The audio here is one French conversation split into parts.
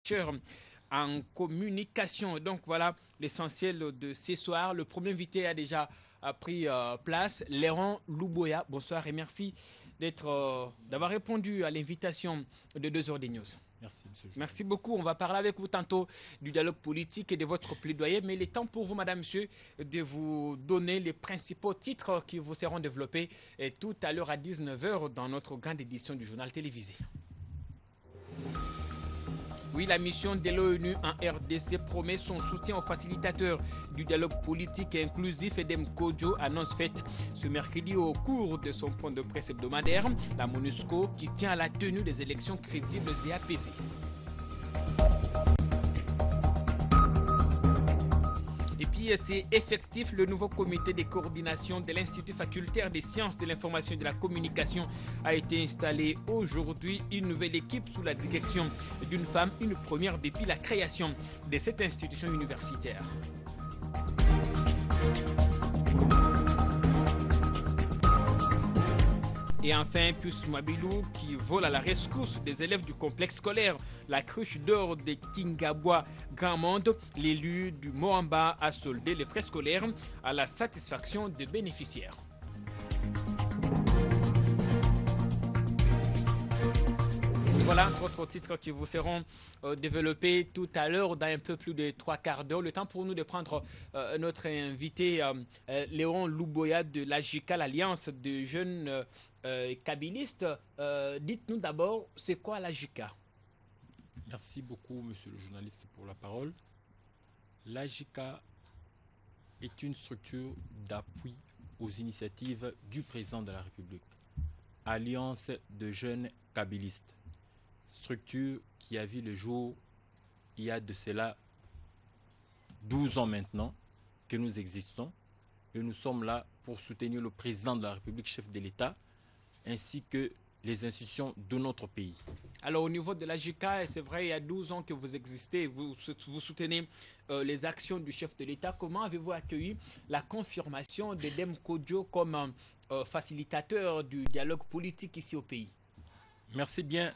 chercheur en communication. Donc voilà l'essentiel de ce soir. Le premier invité a déjà pris place, Léron Louboya. Bonsoir et merci d'avoir répondu à l'invitation de 2 heures des news. Merci, monsieur. Merci beaucoup. On va parler avec vous tantôt du dialogue politique et de votre plaidoyer. Mais il est temps pour vous, madame, monsieur, de vous donner les principaux titres qui vous seront développés tout à l'heure à 19h dans notre grande édition du journal télévisé. Oui, la mission de l'ONU en RDC promet son soutien aux facilitateurs du dialogue politique et inclusif. Edem Kodjo annonce faite ce mercredi au cours de son point de presse hebdomadaire, la MONUSCO qui tient à la tenue des élections crédibles et apaisées. Et puis c'est effectif, le nouveau comité de coordination de l'Institut facultaire des sciences de l'information et de la communication a été installé aujourd'hui. Une nouvelle équipe sous la direction d'une femme, une première depuis la création de cette institution universitaire. Et enfin, Pius Mabilou qui vole à la rescousse des élèves du complexe scolaire. La cruche d'or de Kingabwa Grand Monde, l'élu du Moamba a soldé les frais scolaires à la satisfaction des bénéficiaires. Voilà, d'autres titres qui vous seront développés tout à l'heure dans un peu plus de 3/4 d'heure. Le temps pour nous de prendre notre invité Léron Louboya de l'AJICA, l'Alliance des jeunes kabylistes. Dites-nous d'abord, c'est quoi l'AJICA? Merci beaucoup, monsieur le journaliste, pour la parole. L'AJICA est une structure d'appui aux initiatives du président de la République. Alliance de jeunes kabylistes. Structure qui a vu le jour il y a de cela 12 ans maintenant que nous existons et nous sommes là pour soutenir le président de la République, chef de l'État, ainsi que les institutions de notre pays. Alors au niveau de l'AJICA, c'est vrai, il y a 12 ans que vous existez, vous soutenez les actions du chef de l'État. Comment avez-vous accueilli la confirmation d'Edem Kodjo comme facilitateur du dialogue politique ici au pays? Merci bien.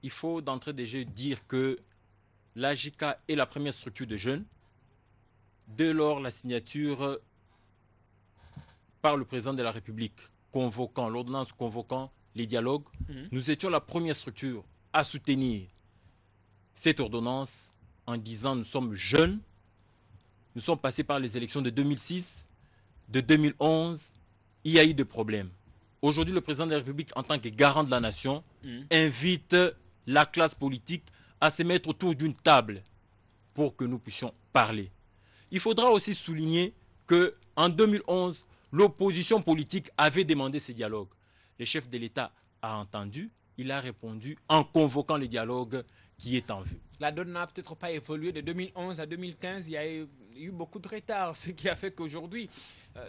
Il faut d'entrée de jeu dire que l'AJICA est la première structure de jeunes. Dès lors, la signature par le président de la République, l'ordonnance convoquant les dialogues, nous étions la première structure à soutenir cette ordonnance en disant nous sommes jeunes, nous sommes passés par les élections de 2006, de 2011, il y a eu des problèmes. Aujourd'hui, le président de la République, en tant que garant de la nation, invite la classe politique à se mettre autour d'une table pour que nous puissions parler. Il faudra aussi souligner qu'en 2011, l'opposition politique avait demandé ce dialogue. Le chef de l'État a entendu, il a répondu en convoquant le dialogue qui est en vue. La donne n'a peut-être pas évolué de 2011 à 2015, il y a eu beaucoup de retard, ce qui a fait qu'aujourd'hui,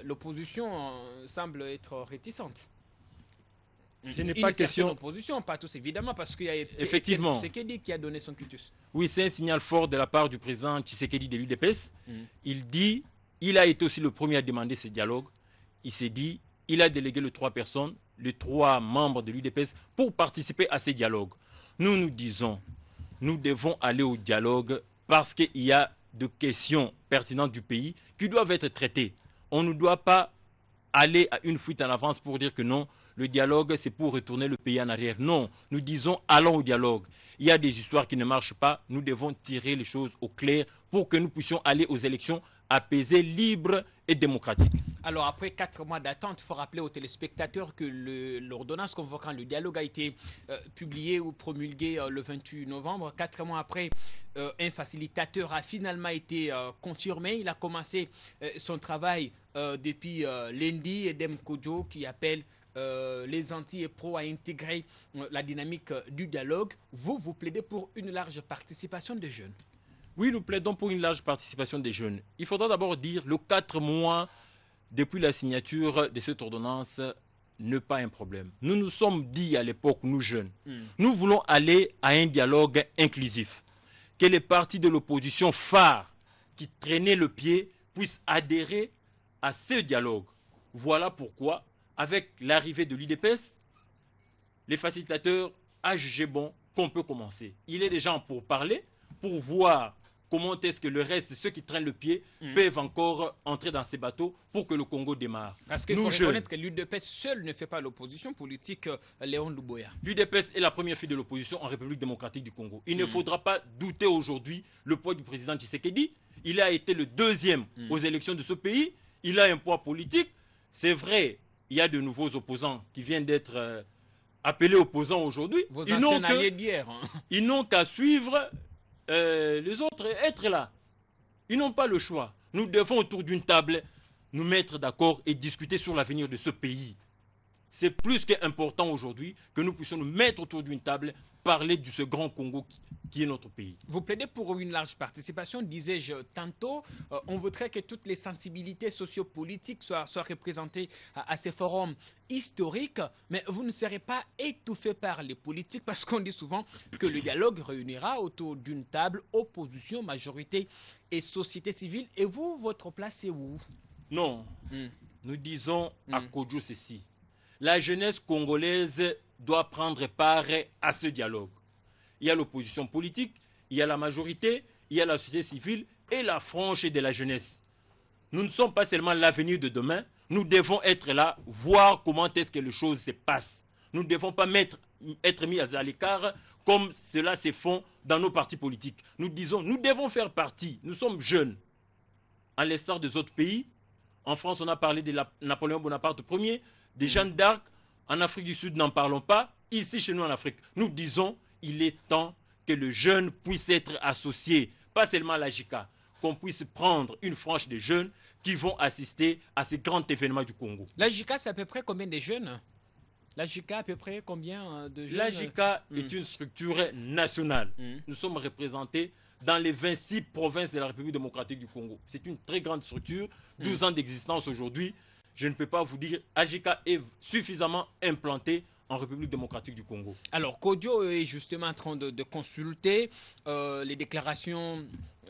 l'opposition semble être réticente. Ce n'est pas question d'opposition, pas tous évidemment, parce qu'il y a effectivement Tshisekedi qui a donné son cutus. Oui, c'est un signal fort de la part du président Tshisekedi de l'UDPS. Il dit, il a été aussi le premier à demander ce dialogue. Il s'est dit, il a délégué les 3 personnes, les 3 membres de l'UDPS pour participer à ces dialogues. Nous disons, nous devons aller au dialogue parce qu'il y a de questions pertinentes du pays qui doivent être traitées. On ne doit pas aller à une fuite en avance pour dire que non, le dialogue c'est pour retourner le pays en arrière. Non, nous disons allons au dialogue. Il y a des histoires qui ne marchent pas, nous devons tirer les choses au clair pour que nous puissions aller aux élections apaisées, libres et démocratiques. Alors après 4 mois d'attente, il faut rappeler aux téléspectateurs que l'ordonnance convoquant le dialogue a été publiée ou promulguée le 28 novembre. 4 mois après, un facilitateur a finalement été confirmé. Il a commencé son travail depuis lundi. Edem Kodjo qui appelle les anti et pro à intégrer la dynamique du dialogue. Vous plaidez pour une large participation des jeunes. Oui, nous plaidons pour une large participation des jeunes. Il faudra d'abord dire le 4 mois depuis la signature de cette ordonnance n'est pas un problème. Nous nous sommes dit à l'époque, nous jeunes, nous voulons aller à un dialogue inclusif. Que les partis de l'opposition phares qui traînaient le pied puissent adhérer à ce dialogue. Voilà pourquoi, avec l'arrivée de l'UDPS, les facilitateurs a jugé bon qu'on peut commencer. Il est déjà pour parler, pour voir comment est-ce que le reste, ceux qui traînent le pied, peuvent encore entrer dans ces bateaux pour que le Congo démarre. Parce qu'il faut reconnaître que l'UDPS seul ne fait pas l'opposition politique, Léon Luboya. L'UDPS est la première fille de l'opposition en République démocratique du Congo. Il ne faudra pas douter aujourd'hui le poids du président Tshisekedi. Il a été le deuxième aux élections de ce pays. Il a un poids politique. C'est vrai, il y a de nouveaux opposants qui viennent d'être appelés opposants aujourd'hui. Vos anciens alliés d'hier. Ils n'ont qu'à suivre les autres et être là. Ils n'ont pas le choix. Nous devons autour d'une table nous mettre d'accord et discuter sur l'avenir de ce pays. C'est plus qu'important aujourd'hui que nous puissions nous mettre autour d'une table, parler de ce grand Congo qui est notre pays. Vous plaidez pour une large participation, disais-je tantôt. On voudrait que toutes les sensibilités sociopolitiques soient représentées à ces forums historiques, mais vous ne serez pas étouffé par les politiques parce qu'on dit souvent que le dialogue réunira autour d'une table opposition, majorité et société civile. Et vous, votre place est où? Non, nous disons à Kodjo ceci. La jeunesse congolaise doit prendre part à ce dialogue. Il y a l'opposition politique, il y a la majorité, il y a la société civile et la frange de la jeunesse. Nous ne sommes pas seulement l'avenir de demain, nous devons être là, voir comment est-ce que les choses se passent. Nous ne devons pas être mis à l'écart comme cela se fait dans nos partis politiques. Nous disons, nous devons faire partie, nous sommes jeunes. À l'instar des autres pays, en France on a parlé de Napoléon Bonaparte Ier, des Jeanne d'Arc, en Afrique du Sud n'en parlons pas, ici chez nous en Afrique. Nous disons, il est temps que le jeune puisse être associé, pas seulement à la JICA, qu'on puisse prendre une frange de jeunes qui vont assister à ces grands événements du Congo. La JICA, c'est à peu près combien de jeunes? La JICA, à peu près combien de jeunes? La JICA est une structure nationale. Nous sommes représentés dans les 26 provinces de la République démocratique du Congo. C'est une très grande structure, 12 ans d'existence aujourd'hui. Je ne peux pas vous dire, AJICA est suffisamment implanté en République démocratique du Congo. Alors, Kodjo est justement en train de consulter. Les déclarations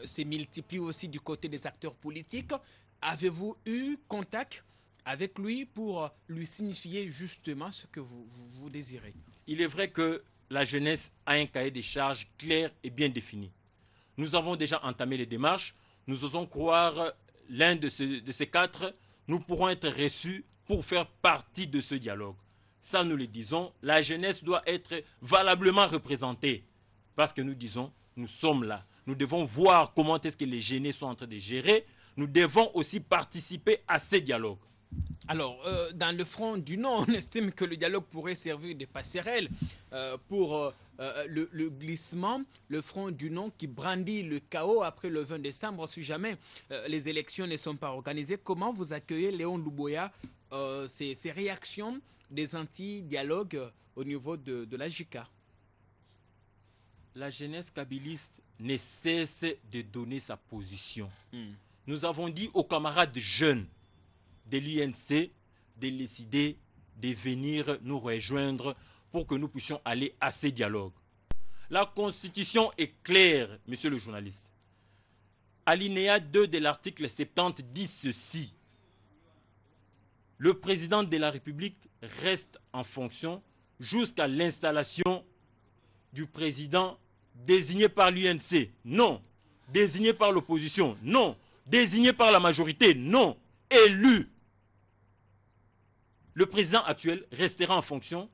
se multiplient aussi du côté des acteurs politiques. Avez-vous eu contact avec lui pour lui signifier justement ce que vous désirez? Il est vrai que la jeunesse a un cahier des charges clair et bien défini. Nous avons déjà entamé les démarches. Nous osons croire l'un de ces quatre, nous pourrons être reçus pour faire partie de ce dialogue. Ça, nous le disons, la jeunesse doit être valablement représentée. Parce que nous disons, nous sommes là. Nous devons voir comment est-ce que les jeunes sont en train de gérer. Nous devons aussi participer à ces dialogues. Alors, dans le front du non, on estime que le dialogue pourrait servir de passerelle pour le glissement, le front du non qui brandit le chaos après le 20 décembre si jamais les élections ne sont pas organisées. Comment vous accueillez, Léon Luboya, ces réactions des anti-dialogues au niveau de la JICA? La jeunesse kabiliste ne cesse de donner sa position. Nous avons dit aux camarades jeunes de l'UNC de décider de venir nous rejoindre pour que nous puissions aller à ces dialogues. La Constitution est claire, monsieur le journaliste. Alinéa 2 de l'article 70 dit ceci. Le président de la République reste en fonction jusqu'à l'installation du président désigné par l'UNC. Non. Désigné par l'opposition. Non. Désigné par la majorité. Non. Élu. Le président actuel restera en fonction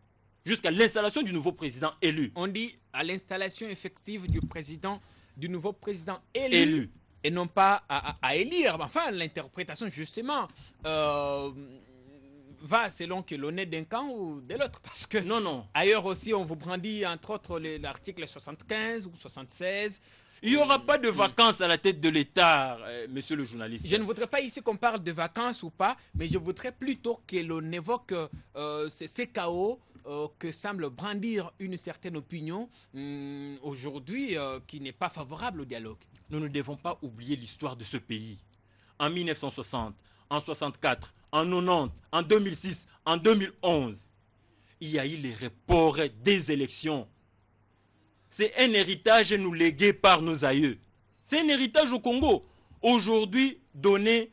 jusqu'à l'installation du nouveau président élu. On dit à l'installation effective du nouveau président élu. Et non pas à élire. Enfin, l'interprétation, justement, va selon que l'on est d'un camp ou de l'autre. Parce que non. Ailleurs aussi, on vous brandit, entre autres, l'article 75 ou 76. Il n'y aura pas de vacances à la tête de l'État, monsieur le journaliste. Je ne voudrais pas ici qu'on parle de vacances ou pas, mais je voudrais plutôt que l'on évoque ces chaos que semble brandir une certaine opinion aujourd'hui qui n'est pas favorable au dialogue. Nous ne devons pas oublier l'histoire de ce pays. En 1960, en 64, en 90, en 2006, en 2011, il y a eu les reports des élections. C'est un héritage nous légué par nos aïeux. C'est un héritage au Congo. Aujourd'hui, donner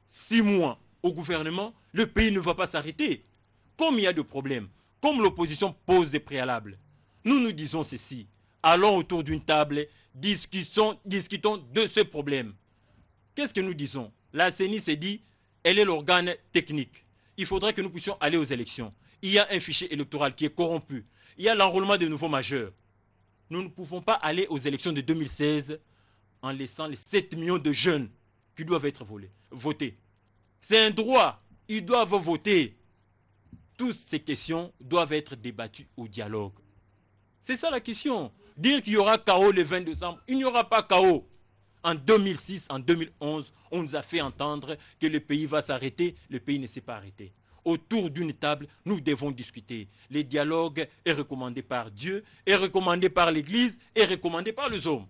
6 mois au gouvernement, le pays ne va pas s'arrêter. Comme il y a de problèmes, comme l'opposition pose des préalables, Nous nous disons ceci. Allons autour d'une table, discutons de ce problème. Qu'est-ce que nous disons? La CENI s'est dit, elle est l'organe technique. Il faudrait que nous puissions aller aux élections. Il y a un fichier électoral qui est corrompu. Il y a l'enrôlement de nouveaux majeurs. Nous ne pouvons pas aller aux élections de 2016 en laissant les 7 millions de jeunes qui doivent être votés. C'est un droit. Ils doivent voter. Toutes ces questions doivent être débattues au dialogue. C'est ça la question. Dire qu'il y aura chaos le 20 décembre, il n'y aura pas chaos. En 2006, en 2011, on nous a fait entendre que le pays va s'arrêter. Le pays ne s'est pas arrêté. Autour d'une table, nous devons discuter. Le dialogue est recommandé par Dieu, est recommandé par l'Église, est recommandé par les hommes.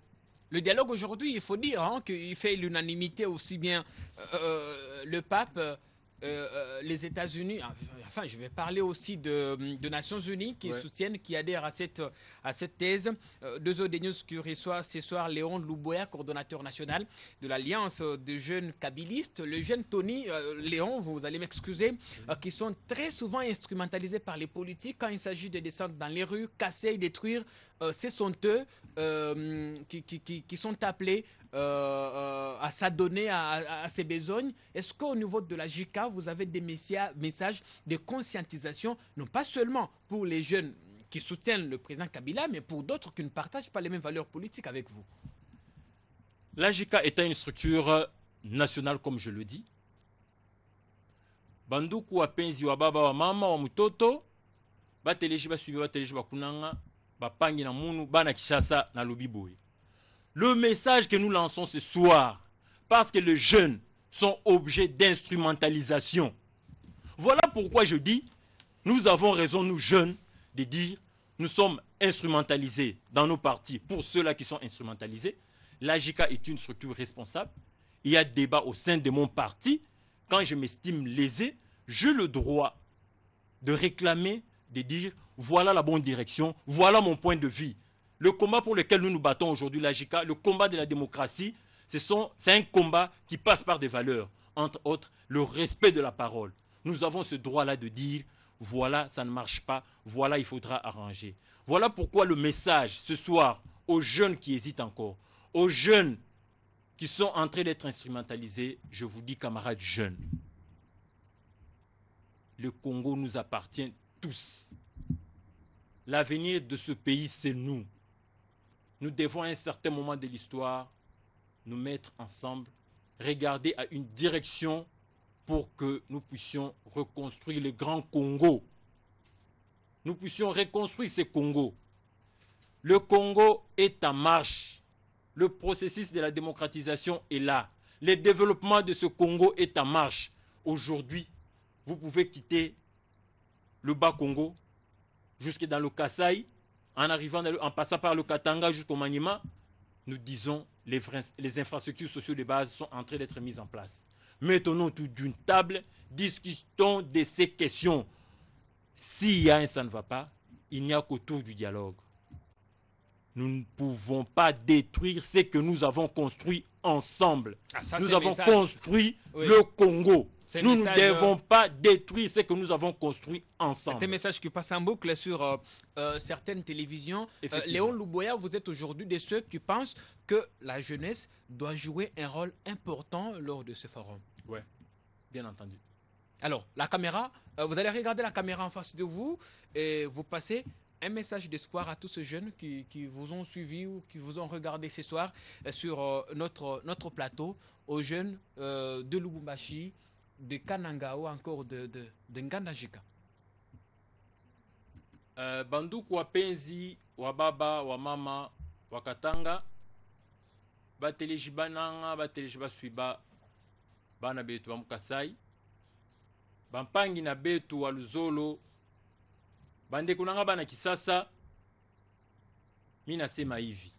Le dialogue aujourd'hui, il faut dire qu'il fait l'unanimité aussi bien le pape, les États-Unis, enfin je vais parler aussi de Nations Unies qui soutiennent, qui adhèrent à cette thèse. Deux autres news qui reçoivent ce soir Léon Louboya, coordonnateur national de l'Alliance des jeunes kabylistes. Le jeune Tony, Léon, vous allez m'excuser, qui sont très souvent instrumentalisés par les politiques quand il s'agit de descendre dans les rues, casser, détruire. Ce sont eux qui sont appelés à s'adonner à ces besognes. Est-ce qu'au niveau de la JICA, vous avez des messages de conscientisation, non pas seulement pour les jeunes qui soutiennent le président Kabila, mais pour d'autres qui ne partagent pas les mêmes valeurs politiques avec vous? La JICA est une structure nationale, comme je le dis. Banduku wa penzi wa baba wa mama wa mutoto bateleji basubi bateleji bakunanga bapangi na munu bana Kishasa na lobiboye. Le message que nous lançons ce soir, parce que les jeunes sont objets d'instrumentalisation. Voilà pourquoi je dis, nous avons raison, nous jeunes, de dire, nous sommes instrumentalisés dans nos partis. Pour ceux-là qui sont instrumentalisés, la JICA est une structure responsable. Il y a débat au sein de mon parti. Quand je m'estime lésé, j'ai le droit de réclamer, de dire, voilà la bonne direction, voilà mon point de vue. Le combat pour lequel nous nous battons aujourd'hui, la JICA, le combat de la démocratie, c'est un combat qui passe par des valeurs, entre autres le respect de la parole. Nous avons ce droit-là de dire, voilà, ça ne marche pas, voilà, il faudra arranger. Voilà pourquoi le message ce soir aux jeunes qui hésitent encore, aux jeunes qui sont en train d'être instrumentalisés, je vous dis, camarades jeunes, le Congo nous appartient tous. L'avenir de ce pays, c'est nous. Nous devons à un certain moment de l'histoire nous mettre ensemble, regarder à une direction pour que nous puissions reconstruire le grand Congo. Nous puissions reconstruire ce Congo. Le Congo est en marche. Le processus de la démocratisation est là. Le développement de ce Congo est en marche. Aujourd'hui, vous pouvez quitter le Bas-Congo jusque dans le Kasaï, en passant par le Katanga jusqu'au Maniema. Nous disons les infrastructures sociales de base sont en train d'être mises en place. Mettons-nous autour d'une table, discutons de ces questions. S'il y a un ça ne va pas, il n'y a qu'autour du dialogue. Nous ne pouvons pas détruire ce que nous avons construit ensemble. Nous avons construit le Congo. Nous ne devons pas détruire ce que nous avons construit ensemble. C'est un message qui passe en boucle sur certaines télévisions. Léon Louboya, vous êtes aujourd'hui de ceux qui pensent que la jeunesse doit jouer un rôle important lors de ce forum. Oui, bien entendu. Alors, la caméra, vous allez regarder la caméra en face de vous et vous passez un message d'espoir à tous ces jeunes qui vous ont suivi ou qui vous ont regardé ce soir sur notre plateau, aux jeunes de Lubumbashi, de Kananga ou encore de Ngandajika. Banduku wapenzi wa baba wa mama wa Katanga bateleji bananga bateleji baswiba bana betu wa Mukasai bampangi na betu wa Luzolo bandeko nanga bana Kisasa. Mina sema hivi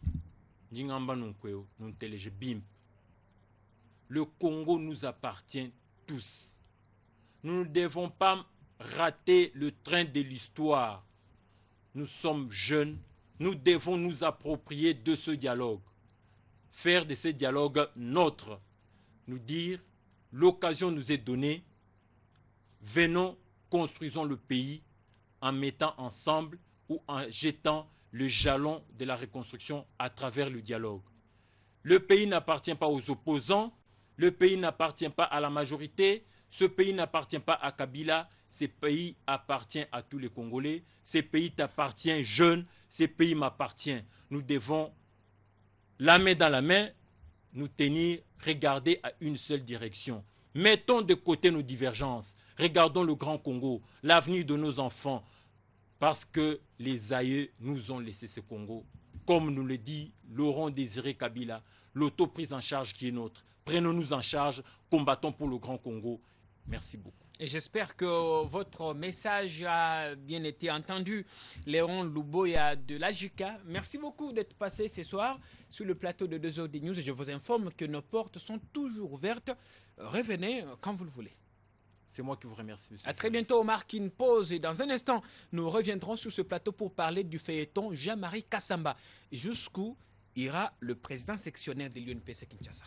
njingamba nunkweo nunteleje bimp. Le Congo nous appartient tous. Nous ne devons pas rater le train de l'histoire. Nous sommes jeunes, nous devons nous approprier de ce dialogue, faire de ce dialogue nôtre, nous dire, l'occasion nous est donnée, venons, construisons le pays en mettant ensemble ou en jetant le jalon de la reconstruction à travers le dialogue. Le pays n'appartient pas aux opposants, le pays n'appartient pas à la majorité, ce pays n'appartient pas à Kabila, ce pays appartient à tous les Congolais, ce pays t'appartient jeune, ce pays m'appartient. Nous devons, la main dans la main, nous tenir, regarder à une seule direction. Mettons de côté nos divergences, regardons le Grand Congo, l'avenir de nos enfants, parce que les aïeux nous ont laissé ce Congo. Comme nous le dit Laurent Désiré Kabila, l'auto-prise en charge qui est nôtre. Prenons-nous en charge, combattons pour le Grand Congo. Merci beaucoup. Et j'espère que votre message a bien été entendu. Léon Louboya de l'AJICA, merci beaucoup d'être passé ce soir sur le plateau de 2 heures des news. Je vous informe que nos portes sont toujours ouvertes. Revenez quand vous le voulez. C'est moi qui vous remercie. À très bientôt, on marque une pause et dans un instant, nous reviendrons sur ce plateau pour parler du feuilleton Jean-Marie Kassamba. Jusqu'où ira le président sectionnaire de l'UNPC Kinshasa.